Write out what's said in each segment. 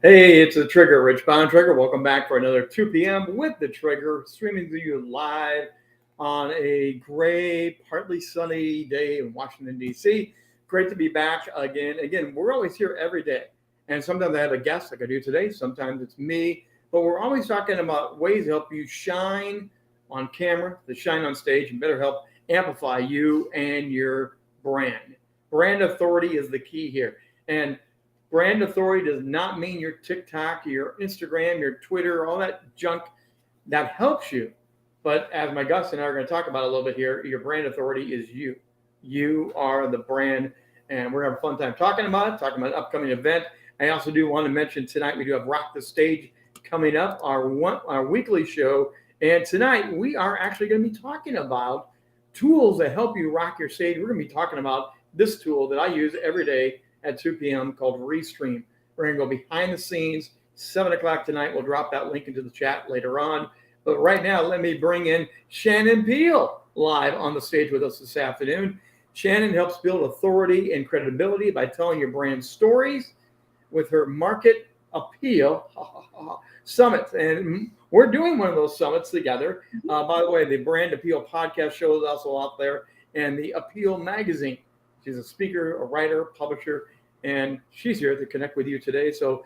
Hey, it's the Trigger, Rich Bontrager. Welcome back for another 2 p.m. with the Trigger, streaming to you live on a gray, partly sunny day in Washington, D.C. Great to be back again. Again, we're always here every day. And sometimes I have a guest like I do today. Sometimes it's me. But we're always talking about ways to help you shine on camera, to shine on stage, and better help amplify you and your brand. Brand authority is the key here. And brand authority does not mean your TikTok, your Instagram, your Twitter, all that junk that helps you. But as my guest and I are going to talk about a little bit here, your brand authority is you. You are the brand, and we're having a fun time talking about it, talking about an upcoming event. I also do want to mention tonight we do have Rock the Stage coming up, our weekly show. And tonight we are actually going to be talking about tools that help you rock your stage. We're going to be talking about this tool that I use every day at 2 p.m. called Restream. We're going to go behind the scenes, 7 o'clock tonight. We'll drop that link into the chat later on. But right now, let me bring in Shannon Peel live on the stage with us this afternoon. Shannon helps build authority and credibility by telling your brand stories with her MarketAPeel Summits. And we're doing one of those summits together. By the way, the Brand Appeal podcast show is also out there, and the Appeal magazine. She's a speaker, a writer, publisher, and she's here to connect with you today. So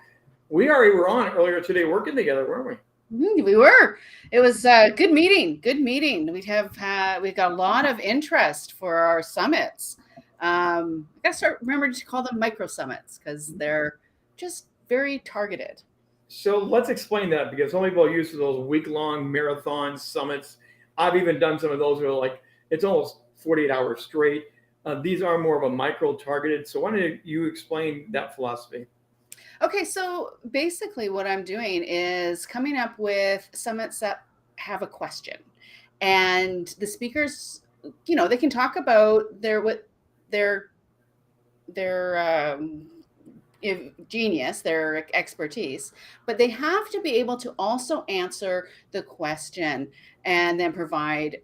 we already were on earlier today working together, weren't we? We were. It was a good meeting. Good meeting. We've got a lot of interest for our summits. I got to remember to call them micro summits because they're just very targeted. So let's explain that, because some people are used to those week-long marathon summits. I've even done some of those where like it's almost 48 hours straight. These are more of a micro-targeted. So why don't you explain that philosophy? Okay, so basically what I'm doing is coming up with summits that have a question. And the speakers, they can talk about their genius, their expertise, but they have to be able to also answer the question and then provide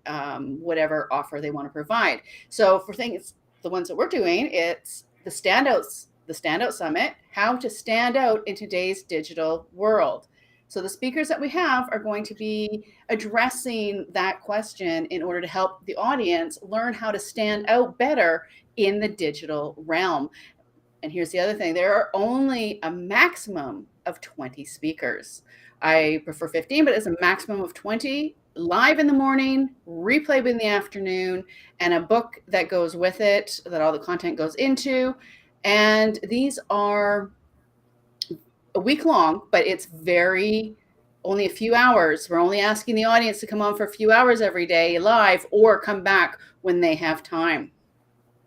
whatever offer they want to provide. So for things, the ones that we're doing, it's the Standout Summit, how to stand out in today's digital world. So the speakers that we have are going to be addressing that question in order to help the audience learn how to stand out better in the digital realm. And here's the other thing, there are only a maximum of 20 speakers. I prefer 15, but it's a maximum of 20, live in the morning, replay in the afternoon, and a book that goes with it, that all the content goes into. And these are a week long, but it's only a few hours. We're only asking the audience to come on for a few hours every day live or come back when they have time.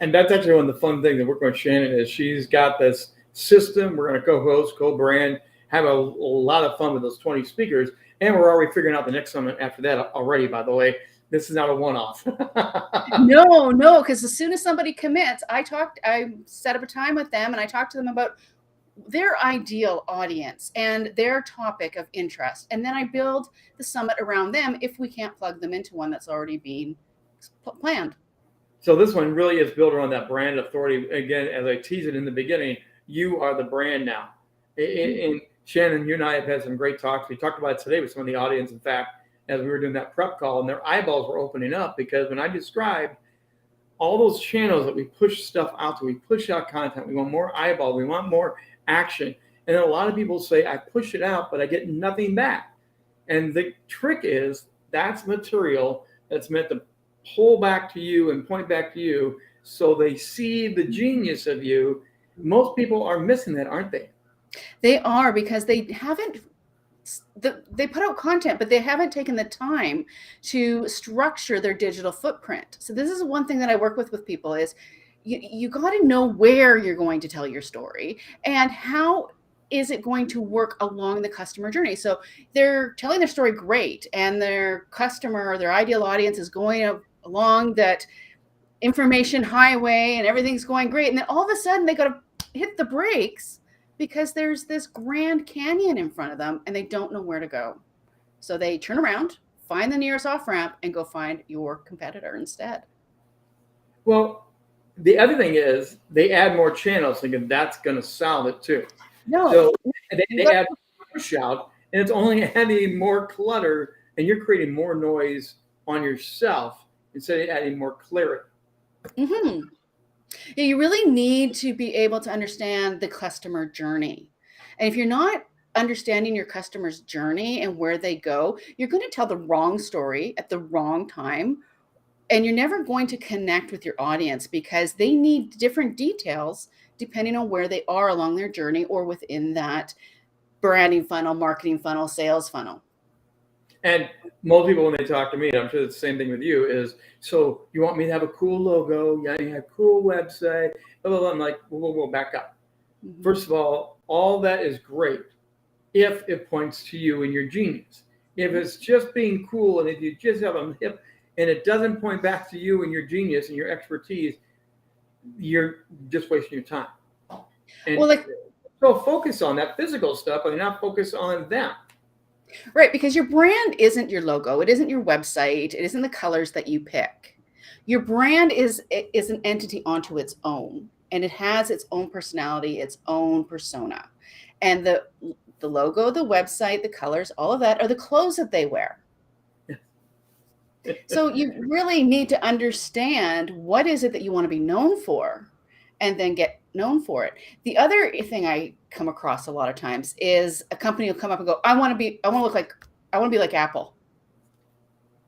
And that's actually one of the fun things that working with Shannon is she's got this system. We're going to co-host, co-brand, have a lot of fun with those 20 speakers. And we're already figuring out the next summit after that already, by the way. This is not a one-off. No, because as soon as somebody commits, I set up a time with them and I talk to them about their ideal audience and their topic of interest. And then I build the summit around them if we can't plug them into one that's already been planned. So this one really is built around that brand authority. Again, as I teased it in the beginning, you are the brand now. And Shannon, you and I have had some great talks. We talked about it today with some of the audience, in fact, as we were doing that prep call, and their eyeballs were opening up, because when I described all those channels that we push stuff out to, we push out content, we want more eyeballs, we want more action. And then a lot of people say, I push it out, but I get nothing back. And the trick is that's material that's meant to pull back to you and point back to you so they see the genius of you. Most people are missing that, aren't they? They are, because they put out content, but they haven't taken the time to structure their digital footprint. So this is one thing that I work with people is you got to know where you're going to tell your story and how is it going to work along the customer journey. So they're telling their story great, and their customer or their ideal audience is going along that information highway and everything's going great. And then all of a sudden they got to hit the brakes because there's this Grand Canyon in front of them and they don't know where to go. So they turn around, find the nearest off-ramp, and go find your competitor instead. Well, the other thing is they add more channels thinking that's going to solve it too. No, So you they got. add push out, and it's only adding more clutter, and you're creating more noise on yourself instead of adding more clarity. Mhm. Yeah, you really need to be able to understand the customer journey. And if you're not understanding your customer's journey and where they go, you're going to tell the wrong story at the wrong time. And you're never going to connect with your audience because they need different details depending on where they are along their journey or within that branding funnel, marketing funnel, sales funnel. And most people, when they talk to me, I'm sure it's the same thing with you, is, so you want me to have a cool logo? Yeah, you have a cool website, blah, blah, blah. I'm like, whoa, back up. Mhm. First of all that is great if it points to you and your genius. If it's just being cool and if you just have a hip and it doesn't point back to you and your genius and your expertise, you're just wasting your time. Well, And like, so focus on that physical stuff, but not focus on them. right, because your brand isn't your logo, it isn't your website, it isn't the colors that you pick. Your brand is an entity onto its own, and it has its own personality, its own persona. And the logo, the website, the colors, all of that are the clothes that they wear. So you really need to understand what is it that you want to be known for and then get known for it. The other thing I come across a lot of times is a company will come up and go, I want to be like Apple.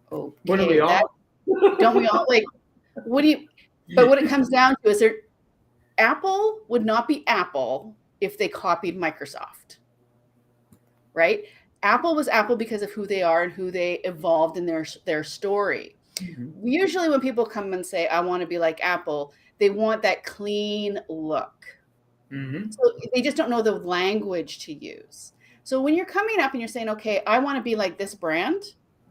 When are we Okay, that all? don't we all like what do you but what it comes down to is there Apple would not be Apple if they copied Microsoft, right? Apple was Apple because of who they are and who they evolved in their story. Mhm. Usually when people come and say, I want to be like Apple, they want that clean look. Mhm. So they just don't know the language to use. So when you're coming up and you're saying, okay, I want to be like this brand,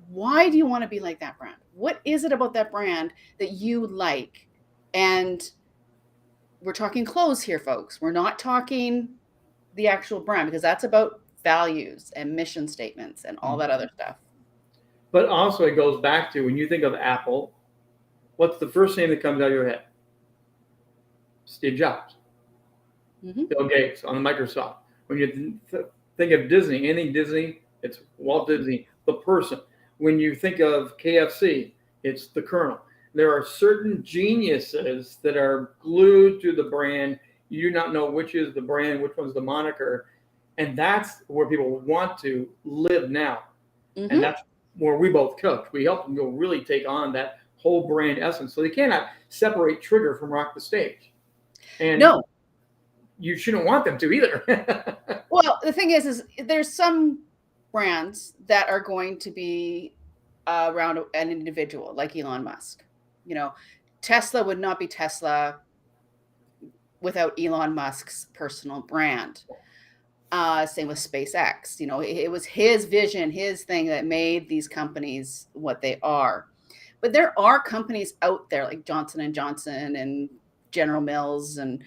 why do you want to be like that brand? What is it about that brand that you like? And we're talking clothes here, folks. We're not talking the actual brand because that's about values and mission statements and all that other stuff. But also, it goes back to, when you think of Apple, what's the first name that comes out of your head? Steve Jobs, Mm-hmm. Bill Gates on Microsoft. When you think of Disney, anything Disney, it's Walt Disney, the person. When you think of KFC, it's the Colonel. There are certain geniuses that are glued to the brand. You do not know which is the brand, which one's the moniker. And that's where people want to live now. And Mm-hmm. that's where we both coach. We help them go really take on that whole brand essence. So they cannot separate Trigger from Rock the Stage. And No. you shouldn't want them to either. Well, the thing is there's some brands that are going to be around an individual like Elon Musk. You know, Tesla would not be Tesla without Elon Musk's personal brand. Same with SpaceX. You know, it was his vision, his thing that made these companies what they are. But there are companies out there like Johnson and Johnson and General Mills and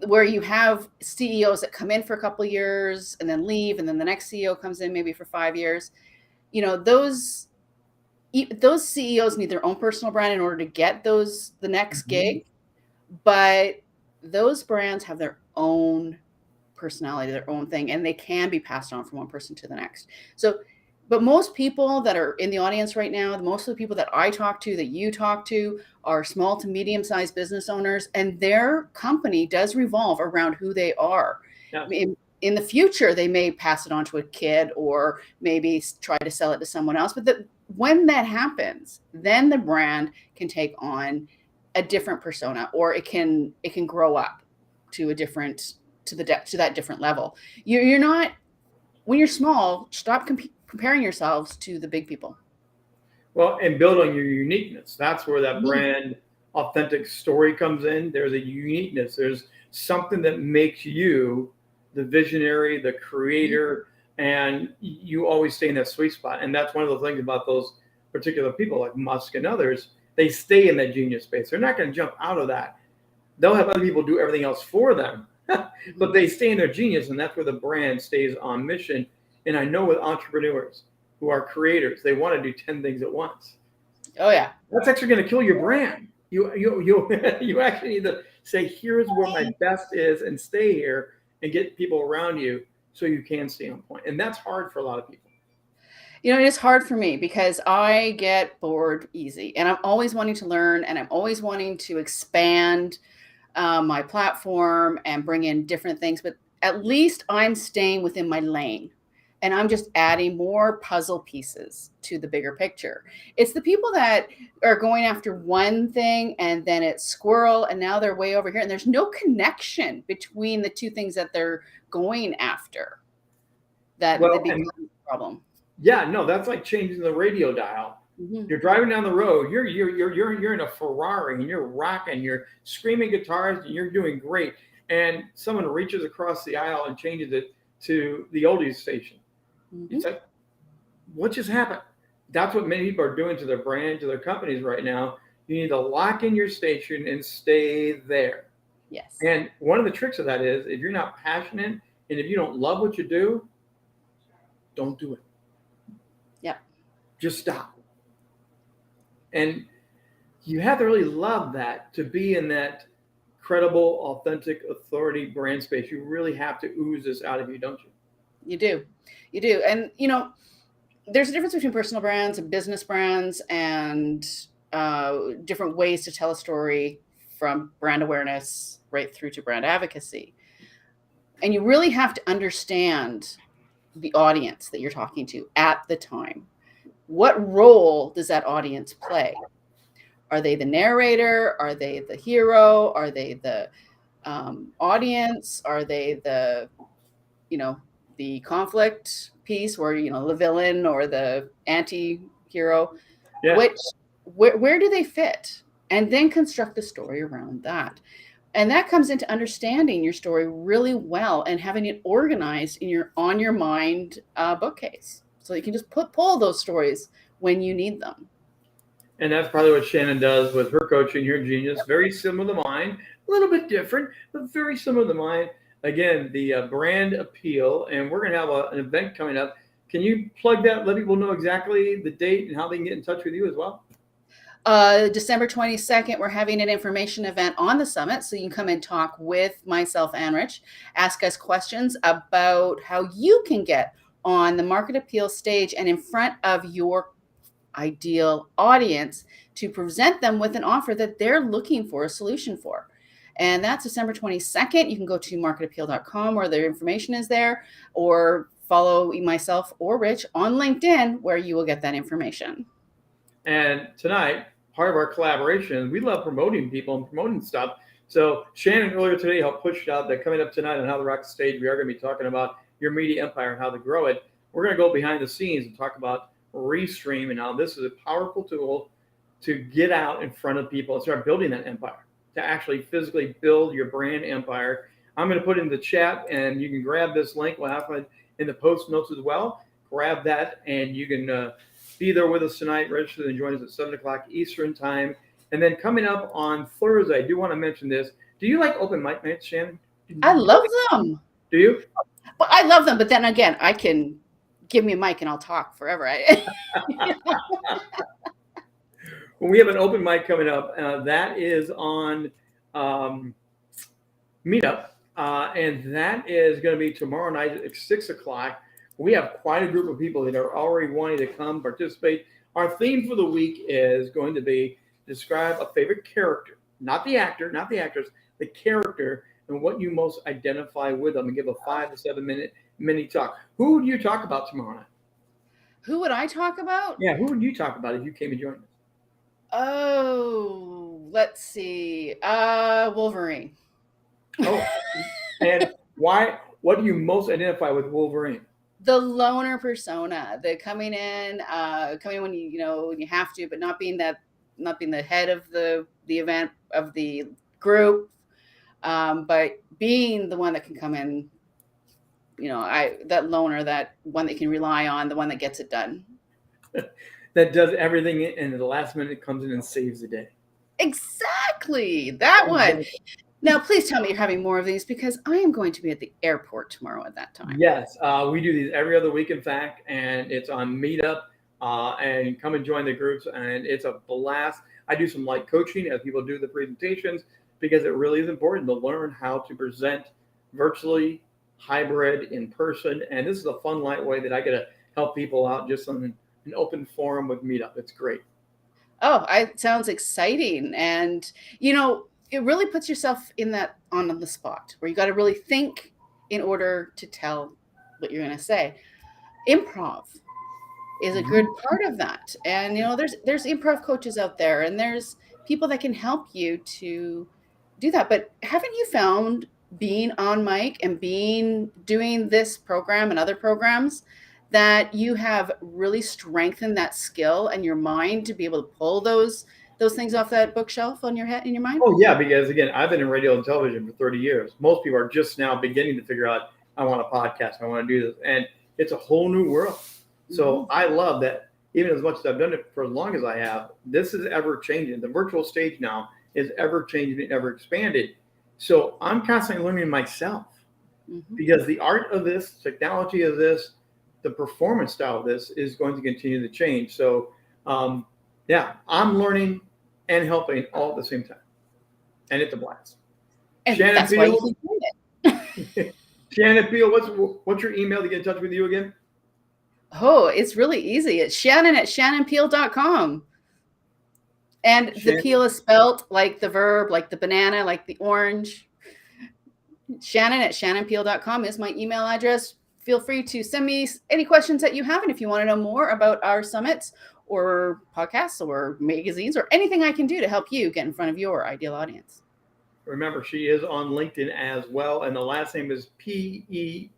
where you have CEOs that come in for a couple of years and then leave, and then the next CEO comes in maybe for 5 years. You know, those CEOs need their own personal brand in order to get the next gig, but those brands have their own personality, their own thing, and they can be passed on from one person to the next. So, but most people that are in the audience right now, most of the people that I talk to, that you talk to, are small to medium-sized business owners, and their company does revolve around who they are. Yeah. In the future, they may pass it on to a kid or maybe try to sell it to someone else. But when that happens, then the brand can take on a different persona, or it can grow up to a different to that different level. You're not when you're small. Stop comparing yourselves to the big people. Well, and build on your uniqueness. That's where that Mhm. brand authentic story comes in. There's a uniqueness. There's something that makes you the visionary, the creator, and you always stay in that sweet spot. And that's one of the things about those particular people like Musk and others. They stay in that genius space. They're not going to jump out of that. They'll have other people do everything else for them, but they stay in their genius, and that's where the brand stays on mission. And I know with entrepreneurs who are creators, they want to do 10 things at once. Oh yeah. That's actually going to kill your brand. You actually need to say, here's where my best is, and stay here, and get people around you so you can stay on point. And that's hard for a lot of people. You know, it is hard for me because I get bored easy, and I'm always wanting to learn, and I'm always wanting to expand my platform and bring in different things. But at least I'm staying within my lane, and I'm just adding more puzzle pieces to the bigger picture. It's the people that are going after one thing and then it's squirrel, and now they're way over here, and there's no connection between the two things that they're going after. That Well, becomes and a problem. yeah, no, that's like changing the radio dial. Mhm. You're driving down the road. You're in a Ferrari and you're rocking. You're screaming guitars and you're doing great. And someone reaches across the aisle and changes it to the oldies station. It's like, what just happened? That's what many people are doing to their brand, to their companies right now. You need to lock in your station and stay there. Yes. And one of the tricks of that is if you're not passionate and if you don't love what you do, don't do it. Yep. Just stop. And you have to really love that to be in that credible, authentic, authority brand space. You really have to ooze this out of you, don't you? You do. You do. And, you know, there's a difference between personal brands and business brands, and different ways to tell a story, from brand awareness right through to brand advocacy. And you really have to understand the audience that you're talking to at the time. What role does that audience play? Are they the narrator? Are they the hero? Are they the audience? Are they the, you know, the conflict piece where, you know, the villain or the anti-hero? Yeah. Where do they fit? And then construct the story around that. And that comes into understanding your story really well and having it organized in your on your mind bookcase, so you can just pull those stories when you need them. And that's probably what Shannon does with her coaching here, Genius. Very similar to mine, a little bit different, but very similar to mine. Again, the brand appeal, and we're going to have an event coming up. Can you plug that? Let people know exactly the date and how they can get in touch with you as well. December 22nd, we're having an information event on the summit. So you can come and talk with myself and Rich, ask us questions about how you can get on the MarketAPeel stage and in front of your ideal audience to present them with an offer that they're looking for a solution for. And that's December 22nd. You can go to marketapeel.com where the information is there, or follow myself or Rich on LinkedIn where you will get that information. And tonight, part of our collaboration, we love promoting people and promoting stuff. So Shannon earlier today helped push it out that coming up tonight on How to Rock the Stage, we are going to be talking about your media empire and how to grow it. We're going to go behind the scenes and talk about Restream and how this is a powerful tool to get out in front of people and start building that empire, to actually physically build your brand empire. I'm going to put it in the chat, and you can grab this link. We'll have it in the post notes as well. Grab that, and you can be there with us tonight. Register and join us at 7 o'clock Eastern time. And then coming up on Thursday, I do want to mention this. Do you like open mic nights, Shannon? I love them. Do you? Well, I love them, but then again, I can give me a mic and I'll talk forever. Well, we have an open mic coming up. That is on Meetup, and that is going to be tomorrow night at 6 o'clock. We have quite a group of people that are already wanting to come participate. Our theme for the week is going to be describe a favorite character, not the actor, not the actress, the character, and what you most identify with them, and give a 5 to 7 minute mini talk. Who would you talk about tomorrow night? Who would I talk about? Yeah, who would you talk about if you came and joined us? Oh, let's see. Wolverine. Oh, and why? What do you most identify with Wolverine? The loner persona, the coming in when when you have to, but not being the head of the event of the group, but being the one that can come in. That loner, that one that you can rely on, the one that gets it done. That does everything, and at the last minute comes in and saves the day. Exactly, that one. Now, please tell me you're having more of these, because I am going to be at the airport tomorrow at that time. Yes, we do these every other week, in fact, and it's on Meetup. And come and join the groups, and it's a blast. I do some light coaching as people do the presentations, because it really is important to learn how to present virtually hybrid, in person. And this is a fun, light way that I get to help people out just on an open forum with Meetup. It's great. Oh, it sounds exciting. And, it really puts yourself in that on the spot where you got to really think in order to tell what you're going to say. Improv is a good part of that. And, there's improv coaches out there and there's people that can help you to do that. But haven't you found being on mic and doing this program and other programs that you have really strengthened that skill and your mind to be able to pull those things off that bookshelf on your head in your mind? Oh yeah, because again, I've been in radio and television for 30 years. Most people are just now beginning to figure out, I want a podcast, I want to do this. And it's a whole new world. So I love that even as much as I've done it for as long as I have, this is ever changing. The virtual stage now is ever changing and ever expanded. So I'm constantly learning myself because the art of this, technology of this, the performance style of this is going to continue to change. So yeah, I'm learning and helping all at the same time. And it's a blast. And Shannon that's Peel, why you can do it. Shannon Peel, what's your email to get in touch with you again? Oh, it's really easy. It's Shannon@shannonpeel.com. And Shannon. the peel is spelt like the verb, like the banana, like the orange. Shannon@shannonpeel.com is my email address. Feel free to send me any questions that you have. And if you want to know more about our summits or podcasts or magazines or anything I can do to help you get in front of your ideal audience. Remember, she is on LinkedIn as well. And the last name is P-E,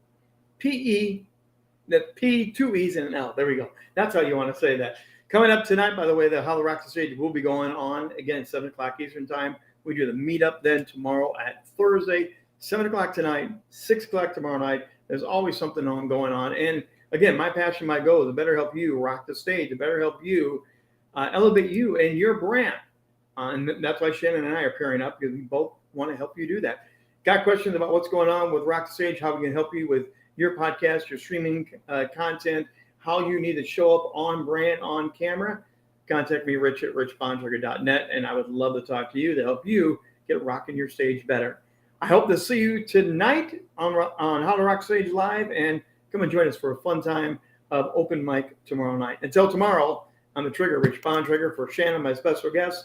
that P, 2 E's and an L. There we go. That's how you want to say that. Coming up tonight, by the way, the How to Rock the Stage will be going on again at 7 o'clock Eastern time. We do the meetup then tomorrow at Thursday, 7 o'clock tonight, 6 o'clock tomorrow night. There's always something going on. And again, my passion, my goal is to better help you rock the stage, to better help you elevate you and your brand. And that's why Shannon and I are pairing up, because we both want to help you do that. Got questions about what's going on with Rock the Stage, how we can help you with your podcast, your streaming content, how you need to show up on brand, on camera? Contact me, Rich at richbontrager.net, and I would love to talk to you to help you get rocking your stage better. I hope to see you tonight on How to Rock Stage Live, and come and join us for a fun time of open mic tomorrow night. Until tomorrow, I'm the Trigger, Rich Bontrager, for Shannon, my special guest.